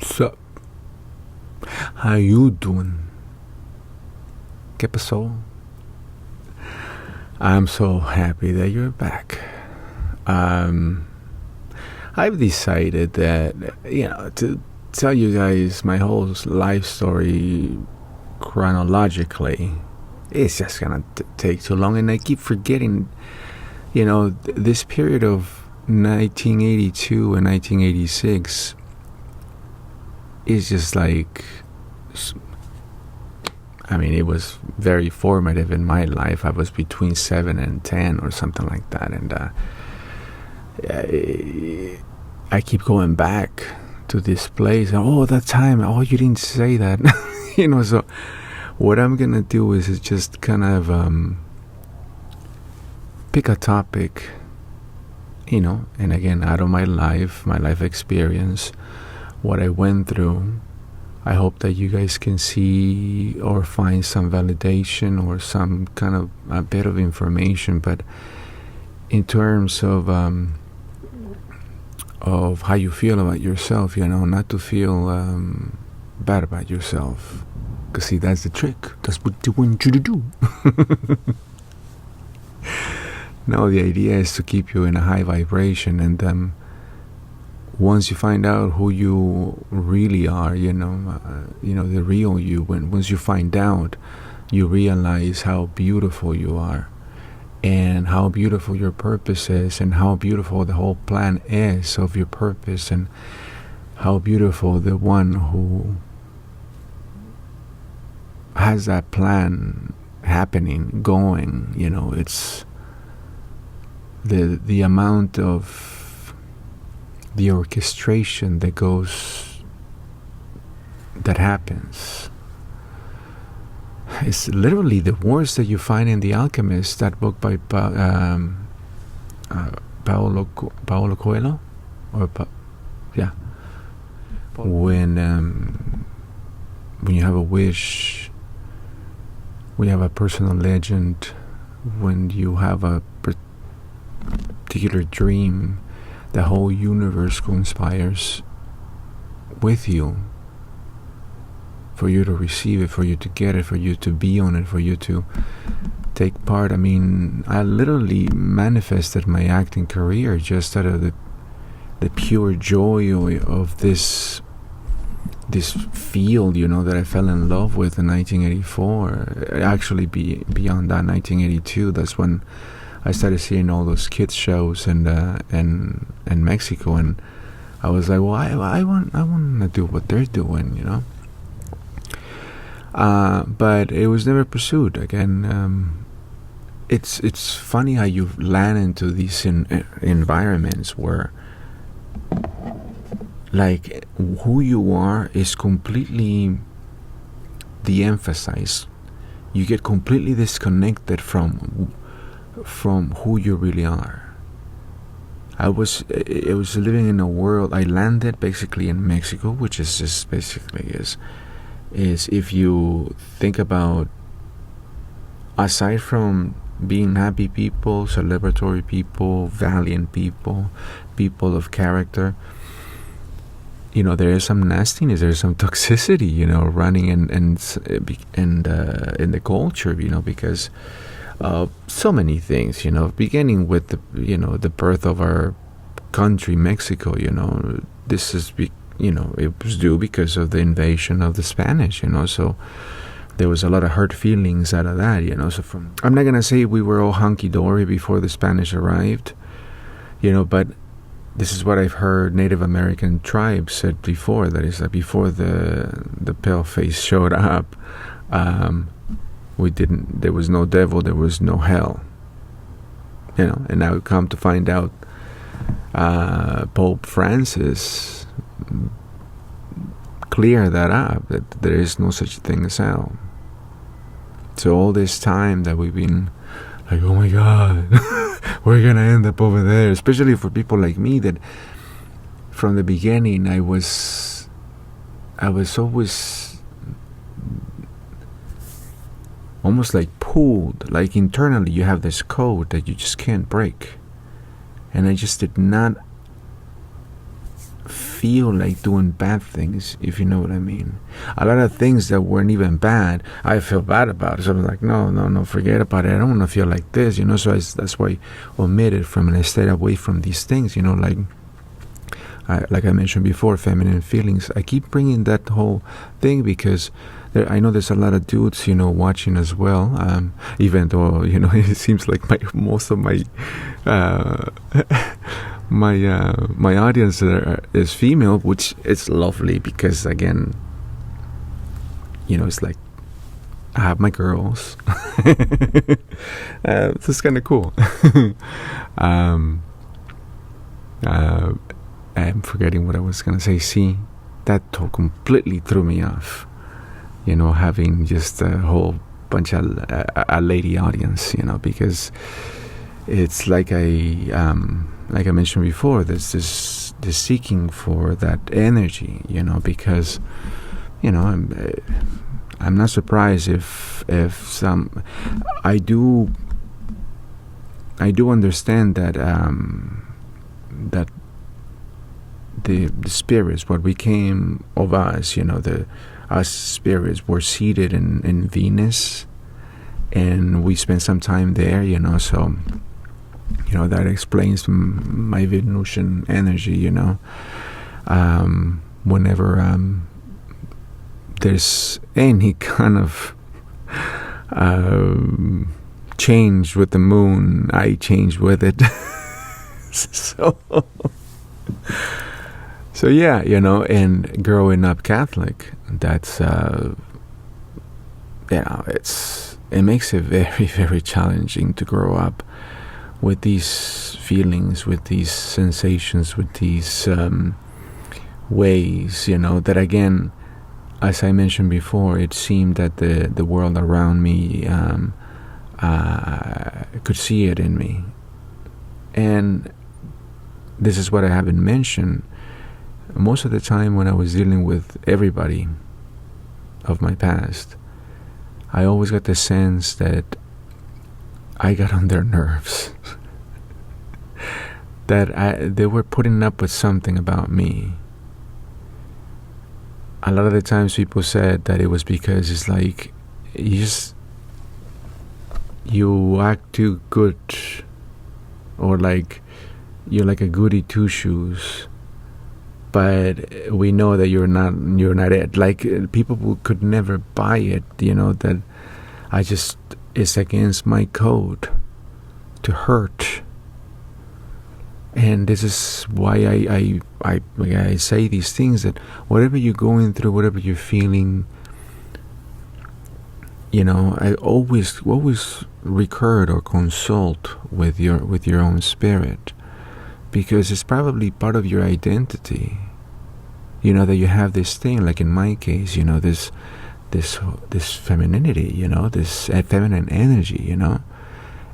Sup? How you doing? ¿Qué pasó? I'm so happy that you're back. I've decided that, to tell you guys my whole life story chronologically, it's just gonna take too long, and I keep forgetting, this period of 1982 and 1986 is just like, it was very formative in my life. I was between 7 and 10 or something like that, and I keep going back to this place. Oh, that time. Oh, you didn't say that. So what I'm gonna do is just kind of pick a topic, and again, out of my life experience, what I went through. I hope that you guys can see or find some validation or some kind of a bit of information. But in terms of how you feel about yourself, not to feel bad about yourself. Because see, that's the trick. That's what they want you to do. No, the idea is to keep you in a high vibration, and once you find out who you really are, the real you, once you find out, you realize how beautiful you are, and how beautiful your purpose is, and how beautiful the whole plan is of your purpose, and how beautiful the one who has that plan happening, going, it's the amount of the orchestration that happens. It's literally the words that you find in The Alchemist, that book by Paolo Coelho, when you have a wish, when you have a personal legend, when you have a particular dream, the whole universe conspires with you for you to receive it, for you to get it, for you to be on it, for you to take part. I literally manifested my acting career just out of the pure joy of this field, that I fell in love with in 1984. Actually, beyond that, 1982. That's when I started seeing all those kids shows in Mexico, and I was like, well, I want to do what they're doing, But it was never pursued. Again, it's funny how you land into these environments where, like, who you are is completely de-emphasized. You get completely disconnected from who you really are. I was living in a world. I landed basically in Mexico, which is just basically is if you think about, aside from being happy people, celebratory people, valiant people, people of character, there is some nastiness, there is some toxicity, running in the culture, because so many things, beginning with the birth of our country, Mexico. This is it was due because of the invasion of the Spanish. So there was a lot of hurt feelings out of that. So I'm not gonna say we were all hunky dory before the Spanish arrived, but this is what I've heard Native American tribes said before. That is, that before the paleface showed up, there was no devil, there was no hell, and now we come to find out, Pope Francis clear that up, that there is no such thing as hell. So all this time that we've been like, oh my God, we're gonna end up over there, especially for people like me, that from the beginning I was always almost like pulled, like internally you have this code that you just can't break, and I just did not feel like doing bad things, if you know what I mean. A lot of things that weren't even bad, I feel bad about. So I was like, no, forget about it. I don't want to feel like this, So that's why I omitted from and I stayed away from these things, like I mentioned before, feminine feelings. I keep bringing that whole thing because I know there's a lot of dudes, watching as well. Even though it seems like most of my my audience is female, which is lovely because again, it's like I have my girls. This is kind of cool. I'm forgetting what I was going to say. See, that completely threw me off. Having just a whole bunch of a lady audience, because it's like I mentioned before, there's this seeking for that energy, because, I'm not surprised if some, I do understand that that the spirits, what became of us, us spirits were seated in Venus, and we spent some time there, so that explains my Venusian energy, whenever there's any kind of change with the moon, I change with it. So yeah, and growing up Catholic, that's it makes it very, very challenging to grow up with these feelings, with these sensations, with these ways, that again, as I mentioned before, it seemed that the world around me could see it in me. And this is what I haven't mentioned. Most of the time when I was dealing with everybody of my past, I always got the sense that I got on their nerves. That they were putting up with something about me. A lot of the times people said that it was because it's like you act too good, or like you're like a goody two shoes, but we know that you're not it. Like people could never buy it, that it's against my code to hurt. And this is why I say these things, that whatever you're going through, whatever you're feeling, I always recur or consult with your own spirit, because it's probably part of your identity. That you have this thing, like in my case, this femininity, this feminine energy,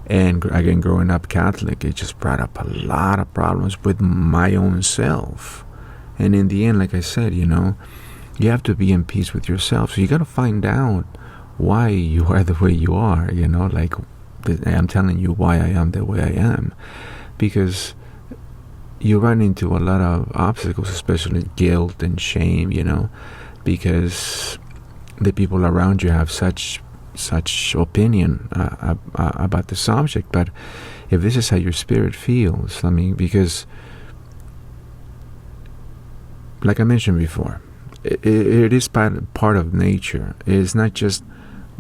And again, growing up Catholic, it just brought up a lot of problems with my own self. And in the end, like I said, you have to be in peace with yourself. So you got to find out why you are the way you are, like I'm telling you why I am the way I am. Because you run into a lot of obstacles, especially guilt and shame, because the people around you have such opinion about the subject. But if this is how your spirit feels, because like I mentioned before, it is part of nature. It is not just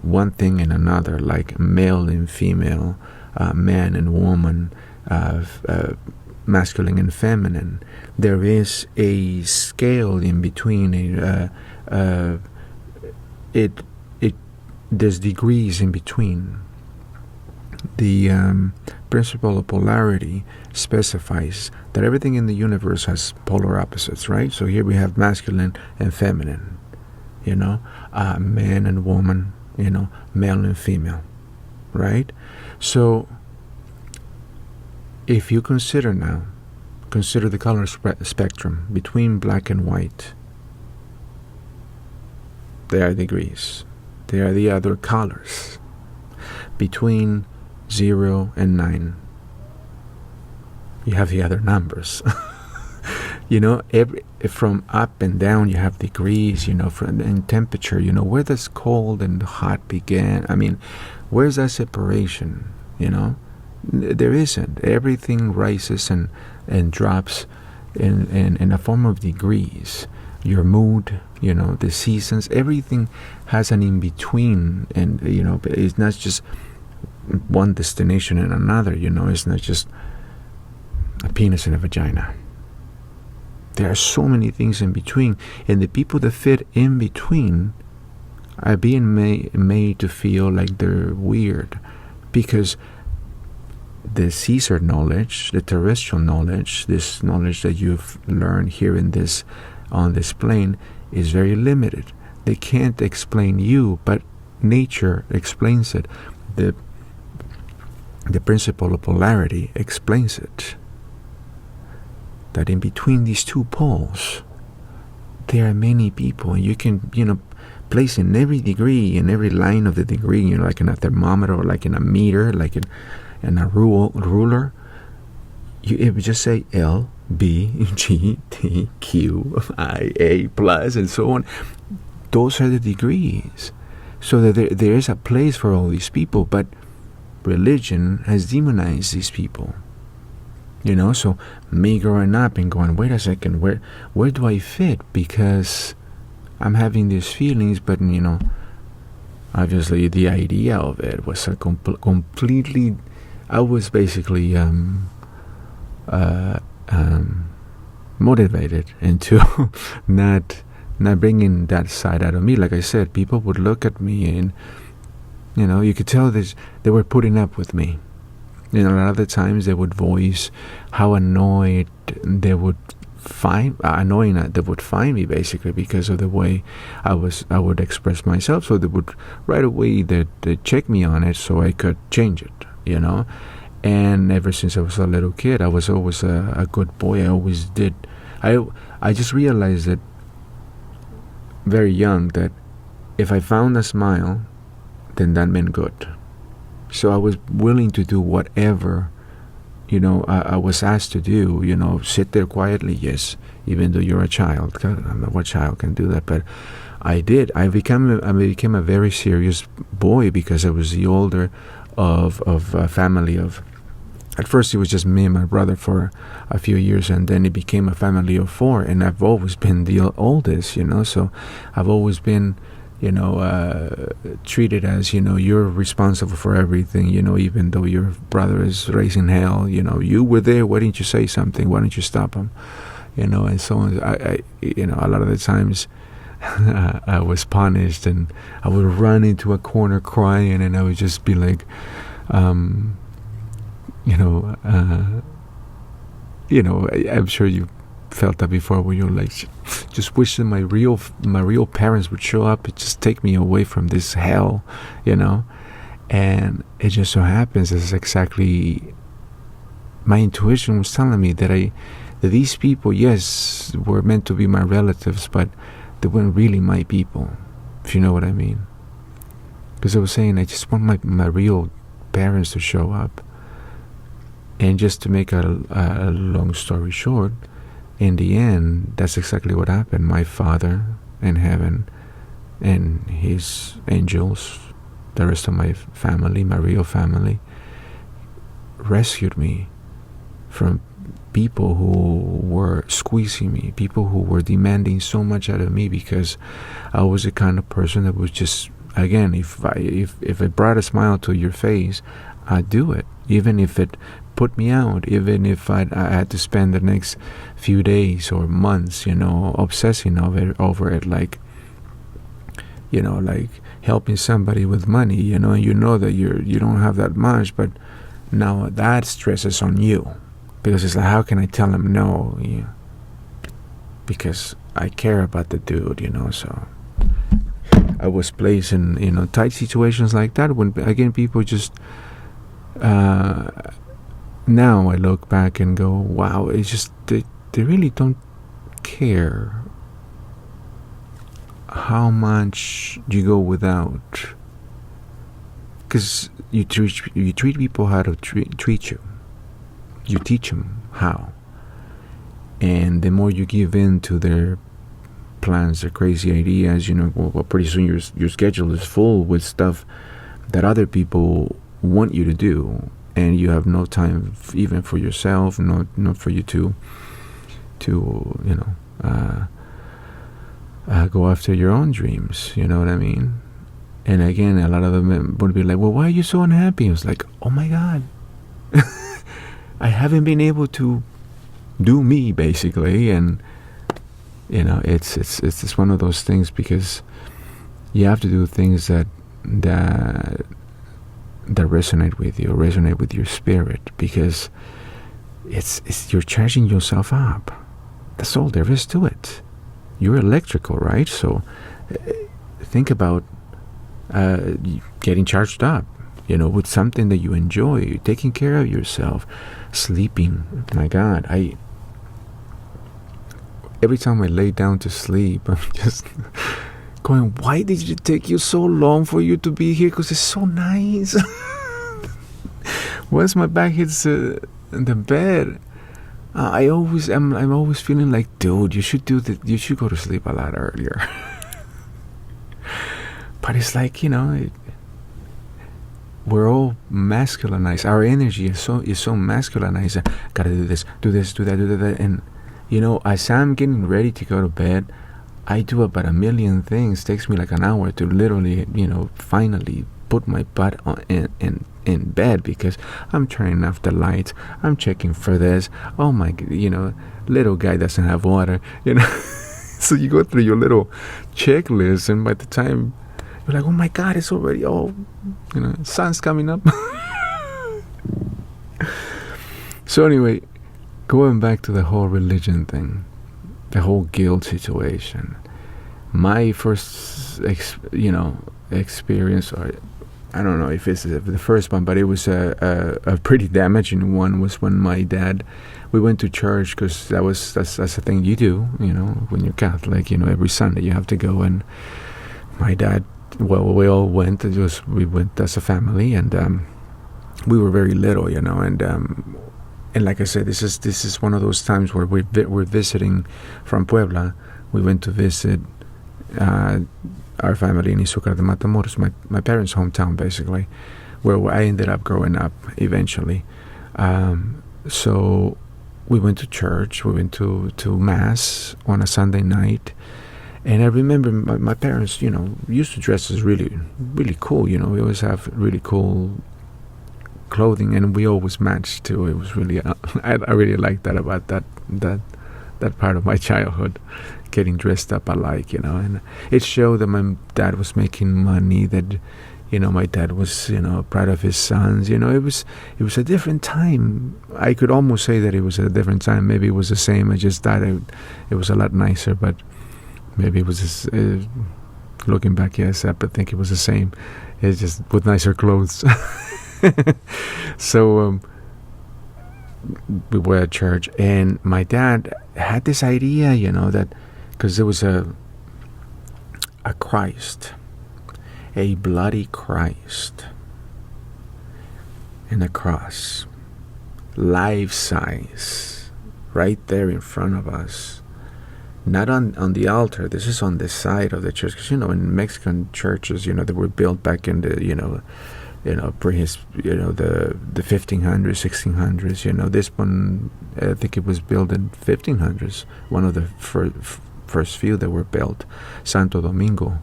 one thing and another, like male and female, man and woman, masculine and feminine. There is a scale in between. There's degrees in between. The principle of polarity specifies that everything in the universe has polar opposites, right? So here we have masculine and feminine, man and woman, male and female, right? So if you consider the color spectrum between black and white, there are degrees. There are the other colors. Between 0 and 9, you have the other numbers. every from up and down you have degrees, from in temperature, where does cold and hot begin? I mean, where's that separation? There isn't. Everything rises and drops in a form of degrees. Your mood, the seasons, everything has an in between, and it's not just one destination and another. It's not just a penis and a vagina. There are so many things in between, and the people that fit in between are being made to feel like they're weird, because the Caesar knowledge, the terrestrial knowledge, this knowledge that you've learned here on this plane, is very limited. They can't explain you, but nature explains it. The principle of polarity explains it. That in between these two poles, there are many people, and you can, place in every degree, in every line of the degree, like in a thermometer or like in a meter, like in a ruler, it would just say L, B, G, T, Q, I, A, plus, and so on. Those are the degrees. So that there is a place for all these people, but religion has demonized these people. So me growing up and going, wait a second, where do I fit? Because I'm having these feelings, but obviously the idea of it was a completely. I was basically motivated into not bringing that side out of me. Like I said, people would look at me and you could tell this, they were putting up with me. A lot of the times they would voice how annoyed they would find me, basically, because of the way I would express myself. So they would right away they check me on it so I could change it. And ever since I was a little kid, I was always a good boy. I always did. I just realized that very young that if I found a smile, then that meant good. So I was willing to do whatever, I was asked to do. Sit there quietly, yes, even though you're a child. God, I don't know what child can do that, but I did. I became a very serious boy because I was the older of a family of. At first, it was just me and my brother for a few years, and then it became a family of 4. And I've always been the oldest, so I've always been. Treated as, you're responsible for everything, even though your brother is raising hell, you were there, why didn't you say something, why didn't you stop him, and so on. I a lot of the times I was punished, and I would run into a corner crying, and I would just be like, I'm sure you felt that before, where you're like just wishing my real parents would show up and just take me away from this hell, and it just so happens it's exactly my intuition was telling me that these people, yes, were meant to be my relatives, but they weren't really my people, if you know what I mean. Because I was saying I just want my real parents to show up. And just to make a long story short, in the end, that's exactly what happened. My Father in heaven and his angels, the rest of my family, my real family, rescued me from people who were squeezing me, people who were demanding so much out of me, because I was the kind of person that was just, again, if it brought a smile to your face, I'd do it, even if it put me out, even if I had to spend the next few days or months, obsessing over it, like helping somebody with money, and that you don't have that much, but now that stresses on you, because it's like, how can I tell him no? Because I care about the dude, so I was placed in tight situations like that when, again, people just now I look back and go, wow, it's just they really don't care how much you go without, because you treat people how to treat you. You teach them how, And the more you give in to their plans, their crazy ideas, well, pretty soon your schedule is full with stuff that other people want you to do, and you have no time even for yourself, not for you to go after your own dreams. You know what I mean? And again, a lot of them would be like, well, why are you so unhappy? I was like, oh my God, I haven't been able to do me, basically. And it's just one of those things, because you have to do things that resonate with you, resonate with your spirit, because it's you're charging yourself up. That's all there is to it. You're electrical, right? So think about getting charged up, with something that you enjoy, taking care of yourself, sleeping. My God, every time I lay down to sleep, I'm just going, why did it take you so long for you to be here? Because it's so nice. Once my back hits the bed, I'm always feeling like, dude, you should you should go to sleep a lot earlier. But it's like, we're all masculinized. Our energy is so masculinized. Gotta do this, do that. And as I'm getting ready to go to bed, I do about a million things. It takes me like an hour to literally, finally put my butt in bed, because I'm turning off the lights. I'm checking for this. Oh my, little guy doesn't have water. So you go through your little checklist, and by the time you're like, oh my God, it's already sun's coming up. So anyway, going back to the whole religion thing, the whole guilt situation. My first, experience, or I don't know if it's the first one, but it was a pretty damaging one, was when my dad, we went to church, because that's the thing you do, when you're Catholic, every Sunday you have to go. And my dad, well, we all went. We went as a family, and we were very little, and like I said, this is one of those times where we're visiting from Puebla. We went to visit our family in Izúcar de Matamoros, my parents' hometown, basically, where I ended up growing up eventually. So we went to church. We went to Mass on a Sunday night. And I remember my parents, used to dress as really, really cool. We always have really cool clothing, and we always matched too. It was really, I really liked that about that part of my childhood, getting dressed up alike, and it showed that my dad was making money, that, my dad was, proud of his sons. It was a different time. I could almost say that it was a different time. Maybe it was the same. I just thought it was a lot nicer, but maybe it was just, looking back, yes, I think it was the same. It's just with nicer clothes. So we were at church, and my dad had this idea, that because there was a Christ, a bloody Christ, and a cross, life size, right there in front of us. Not on the altar. This is on the side of the church, because in Mexican churches, they were built back in the the 1500s, 1600s. This one, I think it was built in 1500s. One of the first few that were built, Santo Domingo,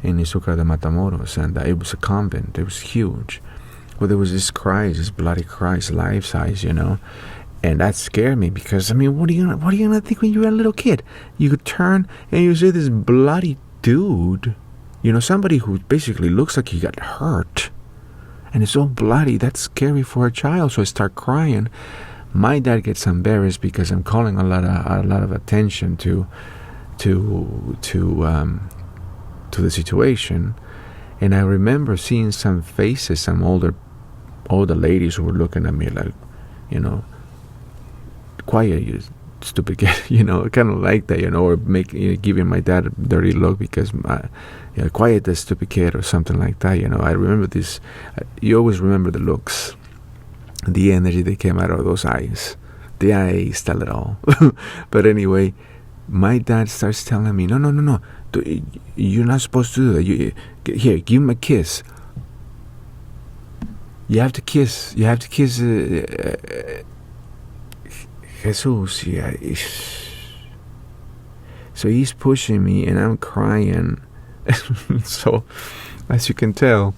in Izúcar de Matamoros, and it was a convent. It was huge. Well, there was this Christ, this bloody Christ, life size, and that scared me, because what are you gonna think when you're a little kid? You could turn and you see this bloody dude, somebody who basically looks like he got hurt, and it's all bloody. That's scary for a child. So I start crying. My dad gets embarrassed because I'm calling a lot of attention to the situation. And I remember seeing some faces, some older ladies who were looking at me like, quiet, you stupid kid, kind of like that, or giving my dad a dirty look because, quiet, that stupid kid, or something like that, I remember this. You always remember the looks, the energy that came out of those eyes, Yeah, I style it all. But anyway, my dad starts telling me, no, no, no, no, you're not supposed to do that. Here, give him a kiss. You have to kiss. You have to kiss Jesus. Yeah. So he's pushing me, and I'm crying. So, as you can tell,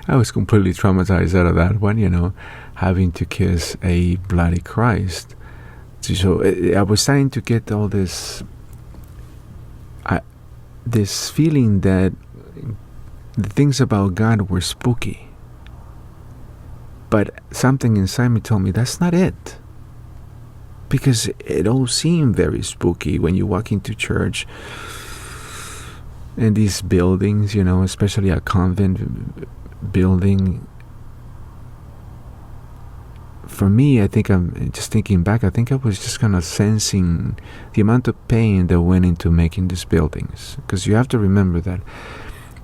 I was completely traumatized out of that one. Having to kiss a bloody Christ. So I was starting to get all this feeling that the things about God were spooky. But something inside me told me that's not it. Because it all seemed very spooky when you walk into church and these buildings, especially a convent building. For me, I think I'm just thinking back, I think I was just kind of sensing the amount of pain that went into making these buildings. Because you have to remember that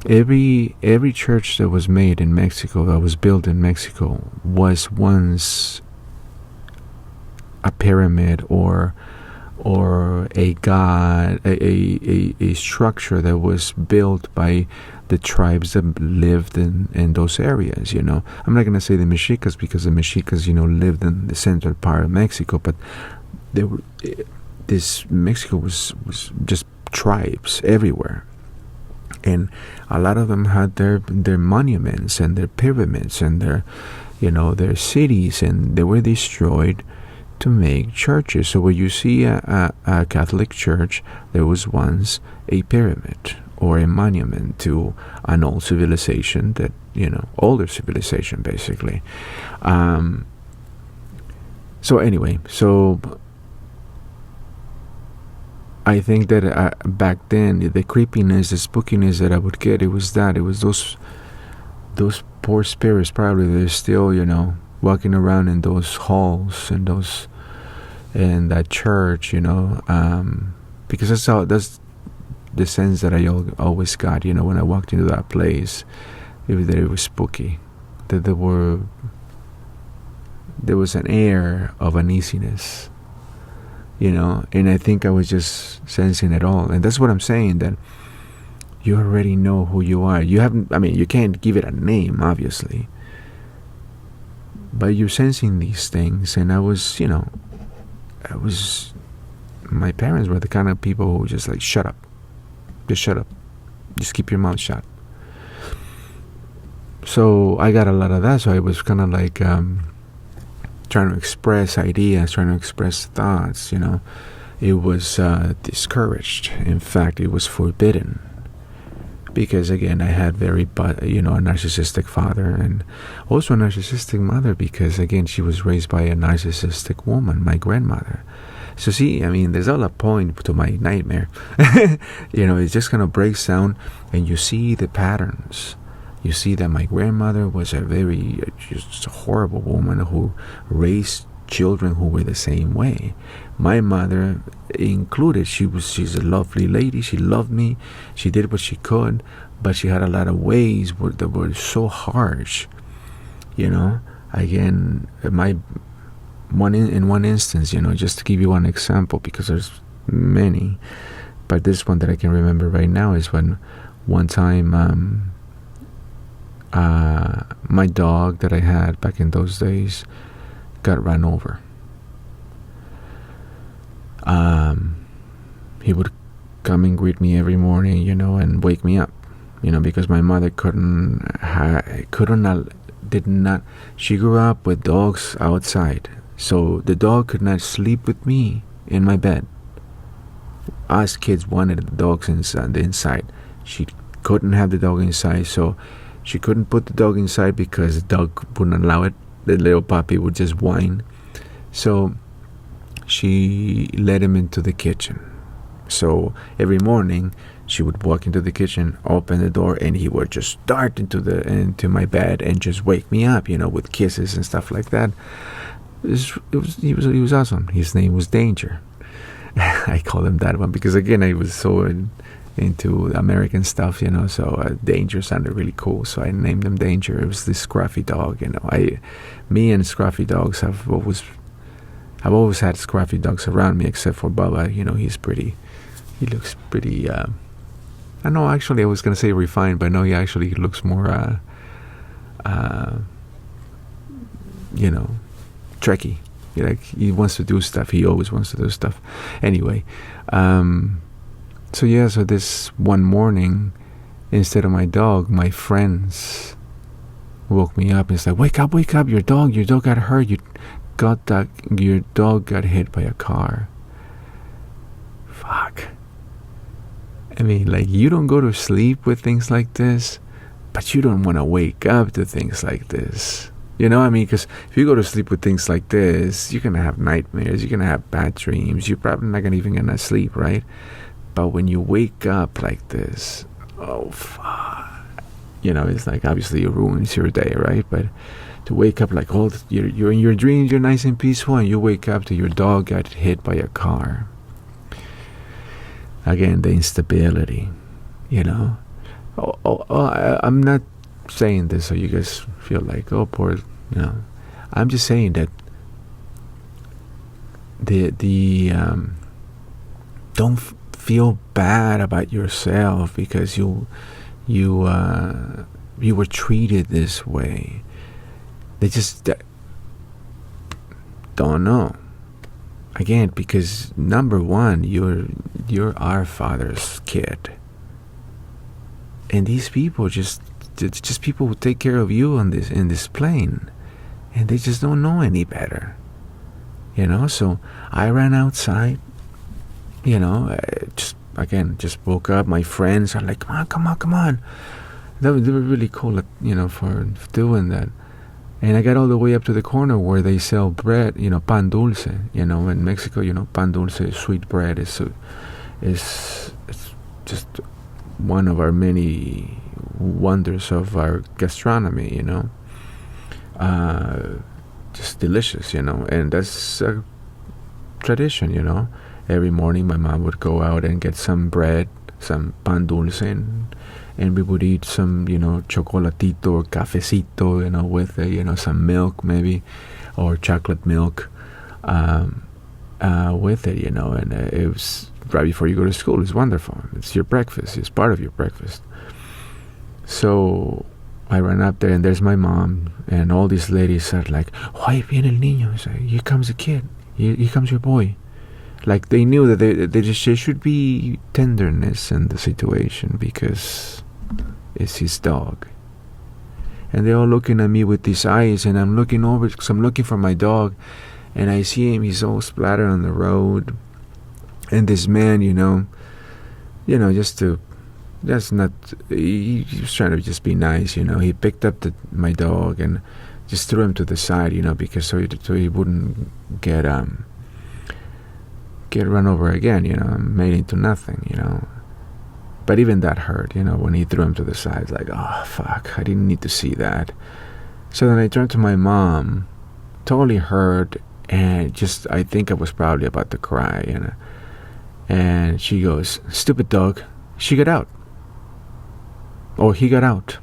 every church that was made in Mexico, that was built in Mexico, was once a pyramid or a god, a structure that was built by the tribes that lived in those areas. I'm not going to say the Mexicas, because the Mexicas, lived in the central part of Mexico, but Mexico was just tribes everywhere. And a lot of them had their monuments and their pyramids and their cities, and they were destroyed to make churches. So when you see a Catholic church, there was once a pyramid or a monument to an old civilization that, older civilization basically. So anyway, I think that back then, the creepiness, the spookiness that I would get, it was those poor spirits probably, they're still, walking around in those halls and that church, because that's the sense that I always got, when I walked into that place, it was spooky, that there was an air of uneasiness, and I think I was just sensing it all. And that's what I'm saying, that you already know who you are. You can't give it a name, obviously, but you're sensing these things. And my parents were the kind of people who just like, shut up, just keep your mouth shut. So I got a lot of that. So I was kind of like trying to express ideas, trying to express thoughts. It was discouraged. In fact, it was forbidden, because again, I had a narcissistic father, and also a narcissistic mother, because again, she was raised by a narcissistic woman, my grandmother. So see, there's all a point to my nightmare. It just kind of breaks down, and you see the patterns. You see that my grandmother was just a horrible woman who raised children who were the same way. My mother included. She's a lovely lady. She loved me. She did what she could, but she had a lot of ways that were so harsh. Again, in one instance, just to give you one example, because there's many, but this one that I can remember right now is when one time my dog that I had back in those days got run over. He would come and greet me every morning, and wake me up, because my mother she grew up with dogs outside, so the dog could not sleep with me in my bed. Us kids wanted the dogs inside. She couldn't have the dog inside, so she couldn't put the dog inside because the dog wouldn't allow it. The little puppy would just whine. So she let him into the kitchen. So every morning she would walk into the kitchen, open the door, and he would just dart into my bed and just wake me up, with kisses and stuff like that. He was awesome. His name was Danger. I call him that one because, again, I was so into American stuff, so Danger sounded really cool, so I named him Danger. It was this scruffy dog, me and scruffy dogs have always I've always had scruffy dogs around me, except for Bubba. He looks pretty. I know. Actually, I was gonna say refined, but no, he actually looks more. Trekkie. He wants to do stuff. He always wants to do stuff. Anyway, so this one morning, instead of my dog, my friends woke me up and it's like, wake up, your dog got hurt. Your dog got hit by a car. Fuck. I mean, you don't go to sleep with things like this, but you don't want to wake up to things like this. You know what I mean? Because if you go to sleep with things like this, you're going to have nightmares, you're going to have bad dreams, you're probably not even going to sleep, right? But when you wake up like this, oh, fuck. It's like, obviously it ruins your day, right? But to wake up you're in your dreams, you're nice and peaceful, and you wake up to your dog got hit by a car. Again, the instability, I'm not saying this so you guys feel like, oh, poor, I'm just saying that don't feel bad about yourself because you were treated this way. They just don't know. Again, because number one, you're our Father's kid, and these people just people who take care of you in this plane, and they just don't know any better, So I ran outside, just woke up. My friends are like, come on. They were really cool, for doing that. And I got all the way up to the corner where they sell bread, pan dulce. In Mexico, pan dulce, sweet bread is just one of our many wonders of our gastronomy. Just delicious, and that's a tradition. Every morning, my mom would go out and get some bread, some pan dulce, and we would eat some, chocolatito or cafecito, with some milk maybe, or chocolate milk, with it, and it was right before you go to school. It's wonderful. It's your breakfast. It's part of your breakfast. So I ran up there, and there's my mom, and all these ladies are like, "Ay, viene el niño." It's like, here comes a kid. Here comes your boy. Like they knew that there should be tenderness in the situation because it's his dog. And they're all looking at me with these eyes, and I'm looking over because I'm looking for my dog, and I see him. He's all splattered on the road, and this man, he was trying to just be nice, He picked up my dog and just threw him to the side, because so he wouldn't get run over again, made into nothing, But even that hurt, when he threw him to the side. It's like, oh, fuck, I didn't need to see that. So then I turned to my mom, totally hurt, and I think I was probably about to cry, And she goes, "Stupid dog, she got out." Or he got out.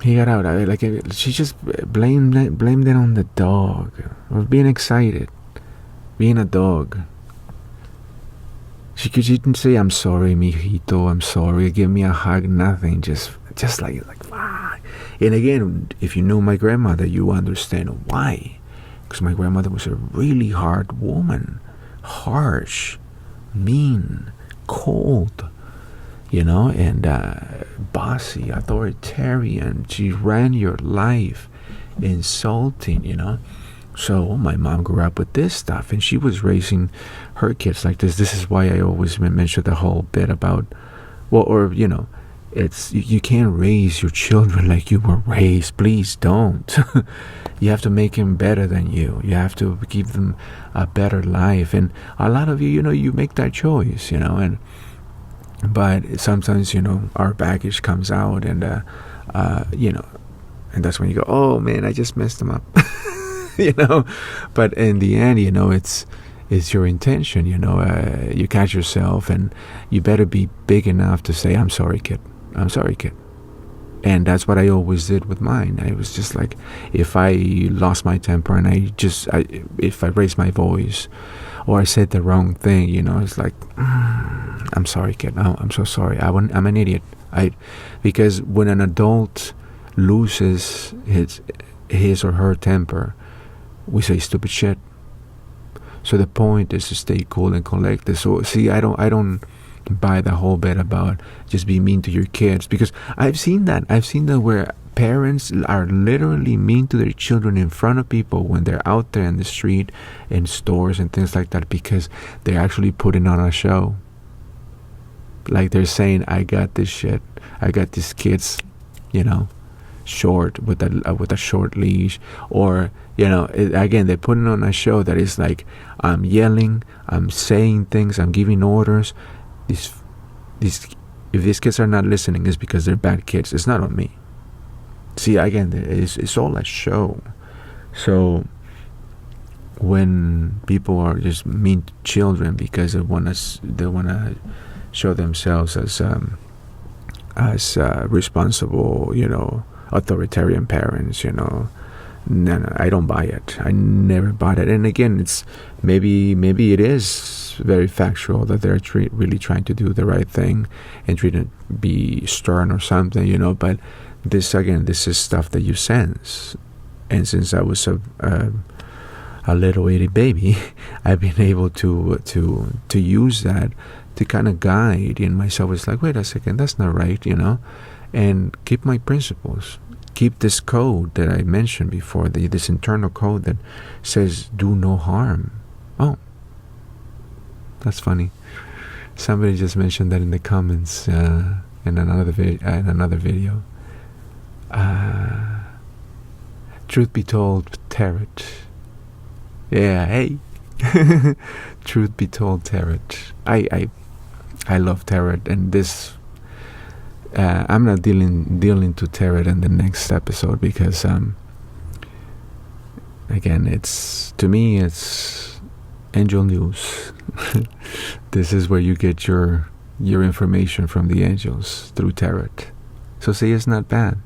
He got out. She just blamed it on the dog. Or being excited. Being a dog. She didn't say, "I'm sorry, mijito, I'm sorry, give me a hug," nothing. Just like, ah. And again, if you know my grandmother, you understand why. Because my grandmother was a really hard woman. Harsh. Mean. Cold. And bossy, authoritarian. She ran your life, insulting, So my mom grew up with this stuff, and she was raising her kids like this. This is why I always mention the whole bit about, it's you can't raise your children like you were raised. Please don't. You have to make them better than you. You have to give them a better life. And a lot of you, you make that choice, But sometimes, our baggage comes out, and, and that's when you go, oh, man, I just messed them up, But in the end, it's your intention, you catch yourself, and you better be big enough to say, I'm sorry, kid. I'm sorry, kid. And that's what I always did with mine. I was just like, if I lost my temper and if I raised my voice or I said the wrong thing, it's like, I'm sorry, kid. No, I'm so sorry. I'm an idiot. Because when an adult loses his or her temper, we say stupid shit. So the point is to stay cool and collected. So see, I don't buy the whole bit about just be mean to your kids, because I've seen that where parents are literally mean to their children in front of people when they're out there in the street, in stores and things like that, because they're actually putting on a show. Like they're saying, I got this shit, I got these kids, short with a short leash, or again, they're putting on a show that is like, I'm yelling, I'm saying things, I'm giving orders. These if these kids are not listening, it's because they're bad kids. It's not on me. See, again, it's all a show. So when people are just mean to children because they want to show themselves as responsible, authoritarian parents, no, I don't buy it. I never bought it. And again, it's maybe it is very factual that they're really trying to do the right thing and trying to be stern or something, but this is stuff that you sense. And since I was a little itty baby, I've been able to use that to kind of guide in myself. It's like, wait a second, that's not right, and keep my principles. Keep this code that I mentioned before, this internal code that says do no harm. Oh, that's funny. Somebody just mentioned that in the comments in another video. Truth be told, Tarot. Yeah, hey. Truth be told, Tarot. I love Tarot, and this. I'm not dealing to Tarot in the next episode because again, it's angel news. This is where you get your information from the angels through Tarot. So say it's not bad,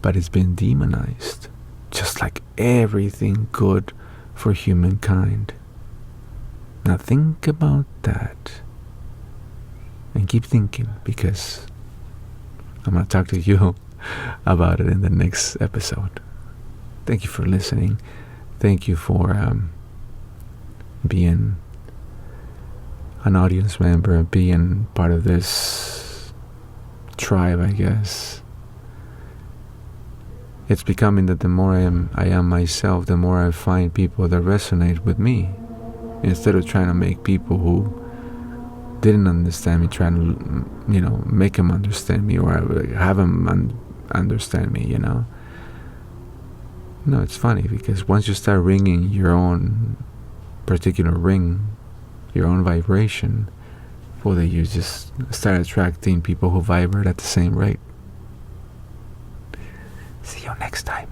but it's been demonized, just like everything good for humankind. Now think about that and keep thinking, because I'm going to talk to you about it in the next episode. Thank you for listening. Thank you for being an audience member, being part of this tribe, I guess. It's becoming that the more I am myself, the more I find people that resonate with me. Instead of trying to make people who didn't understand me, trying to, make them understand me, or have them understand me, No, it's funny, because once you start ringing your own particular ring, your own vibration, well, you just start attracting people who vibrate at the same rate. See you next time.